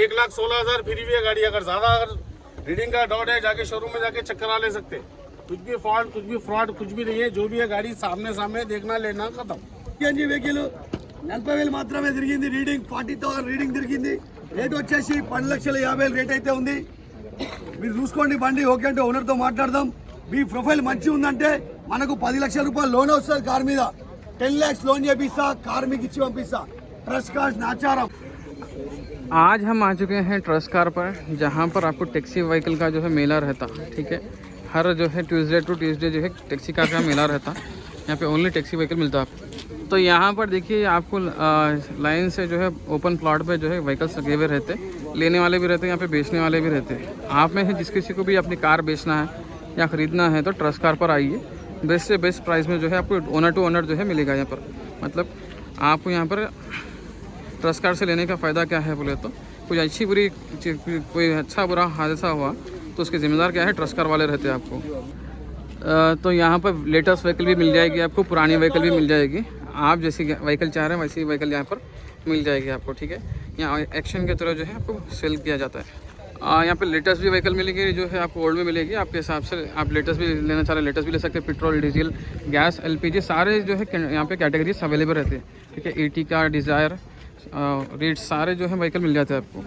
1,16,000 free भी है गाड़ी। अगर ज्यादा रीडिंग का डाउट है जाके शोरूम में जाके चेक करा ले सकते। कुछ भी फॉल्ट, कुछ भी फ्रॉड, कुछ भी नहीं है। जो भी है गाड़ी सामने सामने देखना लेना खत्म। వెహికల్ 40,000 మాత్రమే తిరిగింది। రీడింగ్ 40,000 రీడింగ్ తిరిగింది। రేట్ వచ్చేసి 12,50,000 రేట్ అయితే ఉంది। మీరు చూసుకోండి బండి ఓకే అంటే ఓనర్తో మాట్లాడదాం। మీ ప్రొఫైల్ మంచిగా ఉందంటే మనకు 10 లక్షల రూపాయలు లోన్ వస్తుంది కార్ మీద। 10 lakhs లోన్ చేపిస్తా, కార్ మీకు ఇచ్చి పంపిస్తా। Trust cars Nacharam. आज हम आ चुके हैं ट्रस्ट कार पर, जहाँ पर आपको टैक्सी व्हीकल का जो है मेला रहता। ठीक है, हर जो है ट्यूसडे टू ट्यूसडे जो है टैक्सी कार का मेला रहता। यहाँ पे ओनली टैक्सी व्हीकल मिलता है आपको। तो यहाँ पर देखिए आपको लाइन से जो है ओपन प्लॉट पे जो है व्हीकल्स लगे हुए रहते, लेने वाले भी रहते, यहाँ पे बेचने वाले भी रहते। आप में से जिस किसी को भी अपनी कार बेचना है या ख़रीदना है तो ट्रस्ट कार पर आइए। बेस्ट से बेस्ट प्राइस में जो है आपको ओनर टू ओनर जो है मिलेगा यहाँ पर। मतलब आपको यहाँ पर ट्रस्ट कार से लेने का फ़ायदा क्या है बोले तो, कुछ अच्छी बुरी कोई अच्छा बुरा हादसा हुआ तो उसके ज़िम्मेदार क्या है, ट्रस्ट कार वाले रहते हैं आपको। तो यहाँ पर लेटेस्ट व्हीकल भी मिल जाएगी आपको, पुरानी व्हीकल भी मिल जाएगी। आप जैसी व्हीकल चाह रहे हैं वैसी व्हीकल यहाँ पर मिल जाएगी आपको। ठीक है, यहाँ एक्शन की तरह जो है आपको सेल किया जाता है। यहाँ पे लेटेस्ट भी व्हीकल मिलेगी, जो है आपको ओल्ड में मिलेगी। आपके हिसाब से आप लेटेस्ट भी लेना चाह रहे हैं लेटेस्ट भी ले सकते हैं। पेट्रोल, डीजल, गैस, LPG सारे जो है यहाँ पे कैटेगरीज अवेलेबल रहते हैं। ठीक है, ET डिज़ायर, रेट सारे जो है व्हीकल मिल जाते हैं आपको।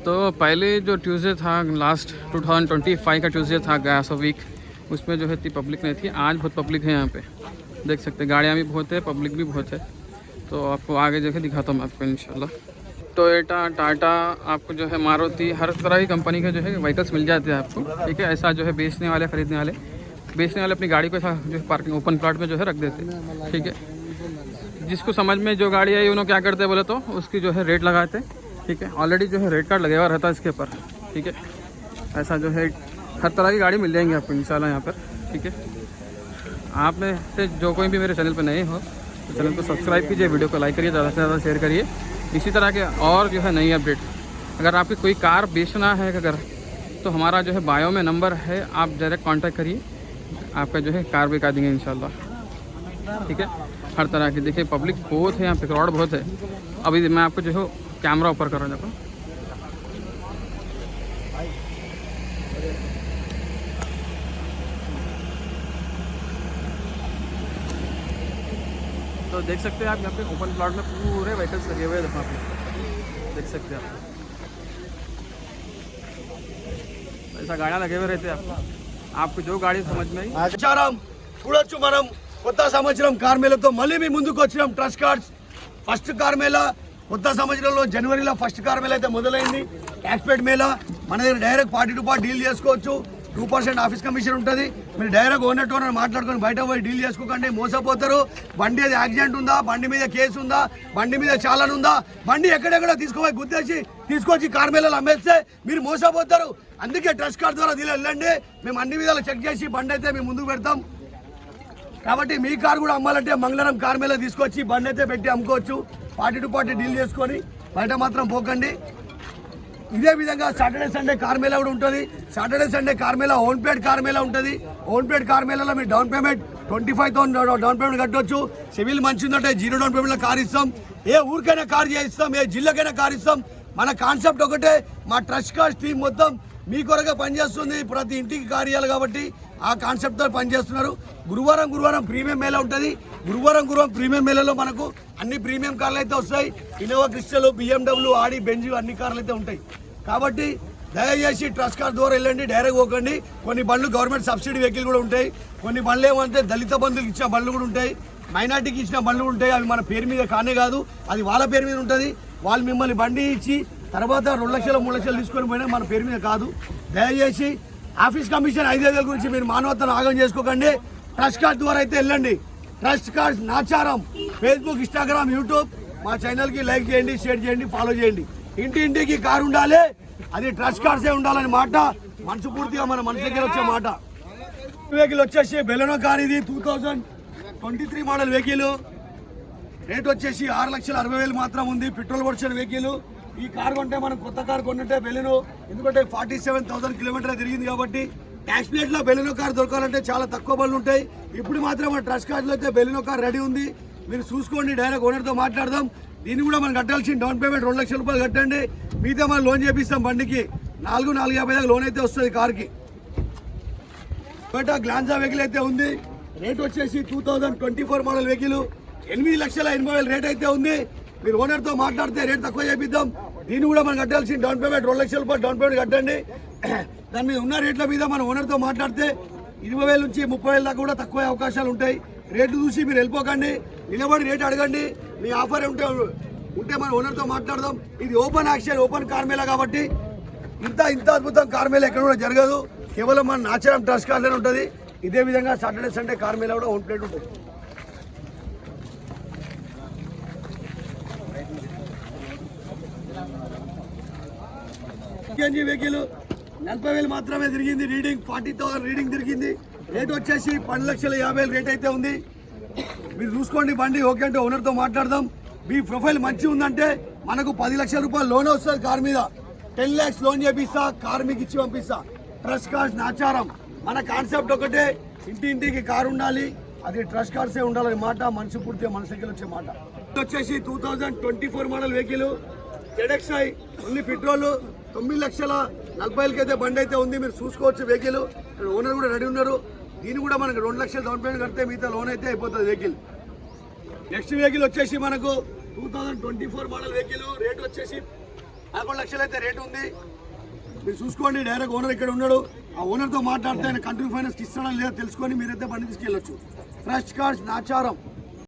तो पहले जो ट्यूसडे था, लास्ट 2025 का ट्यूसडे था गैस वीक, उसमें जो है इतनी पब्लिक नहीं थी। आज बहुत पब्लिक है यहाँ पे, देख सकते हैं। गाड़ियाँ भी बहुत है, पब्लिक भी बहुत है। तो आपको आगे जगह दिखाता हूँ मैं आपको इंशाल्लाह। टोयोटा, टाटा, आपको जो है मारुति, हर तरह की कंपनी के जो है व्हीकल्स मिल जाते हैं आपको। ठीक है, ऐसा जो है बेचने वाले, ख़रीदने वाले, बेचने वाले अपनी गाड़ी को ऐसा जो है पार्किंग ओपन प्लॉट में जो है रख देते। ठीक है, जिसको समझ में जो गाड़ी आई उन्होंने क्या करते हैं बोले तो उसकी जो है रेट लगाते। ठीक है, ऑलरेडी जो है रेट कार्ड लगा हुआ रहता है इसके ऊपर। ठीक है, ऐसा जो है हर तरह की गाड़ी मिल जाएंगी आपको इंशाल्लाह यहाँ पर। ठीक है, आप में से जो कोई भी मेरे चैनल पर नए हो तो चैनल को सब्सक्राइब कीजिए, वीडियो को लाइक करिए, ज़्यादा से ज़्यादा शेयर करिए। इसी तरह के और जो है नई अपडेट, अगर आपकी कोई कार बेचना है अगर, तो हमारा जो है बायो में नंबर है, आप डायरेक्ट कॉन्टैक्ट करिए, आपका जो है कार बिका देंगे इंशाल्लाह। ठीक है, हर तरह की देखिए पब्लिक बहुत है यहाँ पे, क्राउड बहुत है। अभी मैं आपको जो है कैमरा ऊपर कर रहा हूँ। तो देख सकते हैं आप यहाँ पे ओपन प्लॉट में पूरे व्हीकल्स लगे हुए हैं। देखो आप देख सकते हैं, आप ऐसा गाड़ियाँ लगे हुए रहते हैं। आपको जो गाड़ी समझ में आई చూడొచ్చు మనం కొత్త సంవత్సరం కార్ మేళతో మళ్ళీ మీ ముందుకు వచ్చినాం। Trust cards first car Mela కొత్త సంవత్సరంలో జనవరిలో ఫస్ట్ కార్ మేళా అయితే మొదలైంది। ట్యాక్స్పేట్ మేళా మన దగ్గర direct party to party deal చేసుకోవచ్చు। 2% ఆఫీస్ కమిషన్ ఉంటుంది। మీరు డైరెక్ట్ ఓనర్ టు ఓనర్ మాట్లాడుకొని బయట పోయి డీల్ చేసుకోకండి, మోసపోతారు। బండి అది యాక్సిడెంట్ ఉందా, బండి మీద కేసు ఉందా, బండి మీద చాలాన్ ఉందా, బండి ఎక్కడెక్కడో తీసుకుపోయి గుద్దేసి తీసుకొచ్చి కార్ మేళాలో అమ్మేస్తే మీరు మోసపోతారు। అందుకే ట్రస్ట్ కార్డ్ ద్వారా దీని వెళ్ళండి, మేము అన్ని విధాలు చెక్ చేసి బండి అయితే మేము ముందుకు పెడతాం। కాబట్టి మీ కార్ కూడా అమ్మాలంటే మంగళవారం కార్ మేళా తీసుకొచ్చి బండి అయితే పెట్టి అమ్ముకోవచ్చు। పార్టీ టు పార్టీ డీల్ చేసుకొని బయట మాత్రం పోకండి। ఇదే విధంగా సాటర్డే సండే కార్ మేళా కూడా ఉంటుంది। Saturday Sunday car mela own paid car mela ఉంటుంది। ఓన్ పేడ్ కార్ మేళాలో మీరు డౌన్ పేమెంట్ 25,000 డౌన్ పేమెంట్ కట్టవచ్చు। సివిల్ మంచి ఉందంటే 0 డౌన్ పేమెంట్లో కార్ ఇస్తాం। ఏ ఊరికైనా కార్ చేయిస్తాం, ఏ జిల్లాకైనా కార్ ఇస్తాం। మన కాన్సెప్ట్ ఒకటే, మా ట్రస్ట్ కార్డ్ టీం మొత్తం మీ కొరగా పనిచేస్తుంది। ప్రతి ఇంటికి కార్ ఇవ్వాలి కాబట్టి ఆ కాన్సెప్ట్తో పనిచేస్తున్నారు। గురువారం ప్రీమియం మేళా ఉంటుంది। గురువారం ప్రీమియం మేళాలో మనకు అన్ని ప్రీమియం కార్లు అయితే వస్తాయి। ఇన్నోవా క్రిస్టల్, BMW, ఆడి, బెంజ్ అన్ని కార్లు అయితే ఉంటాయి। కాబట్టి దయచేసి ట్రస్ట్ కార్ ద్వారా వెళ్ళండి, డైరెక్ట్ పోకండి। కొన్ని బండ్లు గవర్నమెంట్ సబ్సిడీ వెహికల్ కూడా ఉంటాయి, కొన్ని బండ్లు ఏమంటే దళిత బంధువులకు ఇచ్చిన బండ్లు కూడా ఉంటాయి, మైనార్టీకి ఇచ్చిన బండ్లు ఉంటాయి। అవి మన పేరు మీద కానే కాదు, అది వాళ్ళ పేరు మీద ఉంటుంది। వాళ్ళు మిమ్మల్ని బండి ఇచ్చి తర్వాత 2 లక్షలు 3 లక్షలు తీసుకొని పోయినా మన పేరు మీద కాదు। దయచేసి ఆఫీస్ కమిషన్ 5,000 గురించి మీరు మానవతను ఆగం చేసుకోకండి। ట్రస్ట్ కార్డ్ ద్వారా అయితే వెళ్ళండి। Trust card Nacharam Facebook, Instagram, YouTube మా ఛానల్కి లైక్ చేయండి, షేర్ చేయండి, ఫాలో చేయండి। ఇంటింటికి కారు ఉండాలి, అది ట్రస్ట్ కార్డ్సే ఉండాలని మాట మనసు పూర్తిగా మన మనసు దగ్గర వచ్చే మాట। వెహికల్ వచ్చేసి బెలెనో కార్, ఇది 2023 మోడల్ వెహికల్। రేట్ వచ్చేసి 6,60,000 మాత్రం ఉంది। Petrol version vehicle. ఈ కార్ కొంటే మనం కొత్త కార్ కొన్నట్టే బెలెనో, ఎందుకంటే 47,000 కిలోమీటర్ తిరిగింది కాబట్టి। ట్యాక్స్ ప్లేట్లో బెలెనో కార్ దొరకాలంటే చాలా తక్కువ బండ్లు ఉంటాయి। ఇప్పుడు మాత్రం మన ట్రస్ట్ కార్డులో అయితే బెలెనో కార్ రెడీ ఉంది, మీరు చూసుకోండి। డైరెక్ట్ ఓనర్తో మాట్లాడదాం। దీన్ని కూడా మనం కట్టాల్సిన డౌన్ పేమెంట్ 2 లక్షల రూపాయలు కట్టండి, మిగతా మనం లోన్ చేపిస్తాం. బండికి 4,50,000 దాకా లోన్ అయితే వస్తుంది కార్కి. టొయోటా గ్లాన్జా వెహికల్ అయితే ఉంది, రేట్ వచ్చేసి 2024 మోడల్ వెహికల్ 8,80,000 రేట్ అయితే ఉంది. మీరు ఓనర్తో మాట్లాడితే రేట్ తక్కువ చేపిద్దాం. దీన్ని కూడా మనం కట్టాల్సిన డౌన్ పేమెంట్ 2 లక్షల రూపాయలు డౌన్ పేమెంట్ కట్టండి. దాని మీద ఉన్న రేట్ల మీద మన ఓనర్తో మాట్లాడితే 20,000 నుంచి 30,000 దాకా కూడా తక్కువ అవకాశాలు ఉంటాయి. రేట్లు చూసి మీరు వెళ్ళిపోకండి, నిలబడి రేట్ అడగండి. మీ ఆఫర్ ఉంటే మన ఓనర్తో మాట్లాడదాం. ఇది open action, open car Mela కాబట్టి ఇంత అద్భుతం కార్ మేళా ఎక్కడ కూడా జరగదు. కేవలం మన నాచారం ట్రస్ట్ కార్లోనే ఉంటుంది. ఇదే విధంగా సాటర్డే సండే కార్ మేళా కూడా ఓన్ ప్లేట్ ఉంటుంది. సిఎన్జి వెహికల్ 40,000 మాత్రమే తిరిగింది. రీడింగ్ 40,000 రీడింగ్ తిరిగింది. రేట్ వచ్చేసి 12,50,000 రేట్ అయితే ఉంది. మీరు చూసుకోండి బండి ఓకే అంటే ఓనర్తో మాట్లాడదాం. మీ ప్రొఫైల్ మంచిగా ఉందంటే మనకు 10 లక్షల రూపాయలు లోన్ వస్తుంది కార్ మీద. 10 lakhs లోన్ చేపిస్తా, కార్ మీకు ఇచ్చి పంపిస్తా. Trust cars Nacharam. మన కాన్సెప్ట్ ఒకటే, ఇంటింటికి కారు ఉండాలి, అది ట్రస్ట్ కార్సే ఉండాలని మాట, మనసు పూర్తిగా మనసుకి వచ్చే మాట. వచ్చేసి 2024 model vehicle ZXi only petrol 9,40,000 అయితే బండి అయితే ఉంది. మీరు చూసుకోవచ్చు వెహికల్. ఓనర్ కూడా రెడీ ఉన్నారు. దీన్ని కూడా మనకు 2 లక్షలు డౌన్ పేమెంట్ కడితే మిగతా లోన్ అయితే అయిపోతుంది వెహికల్. నెక్స్ట్ వెహికల్ వచ్చేసి మనకు 2024 మోడల్ వెహికల్ రేట్ వచ్చేసి 11 లక్షలు అయితే రేట్ ఉంది. మీరు చూసుకోండి, డైరెక్ట్ ఓనర్ ఇక్కడ ఉన్నాడు. ఆ ఓనర్తో మాట్లాడితే ఆయన కంట్రీ ఫైనాన్స్ ఇస్తాడా లేదా తెలుసుకొని మీరైతే బండి తీసుకెళ్ళొచ్చు. Trust cars Nacharam.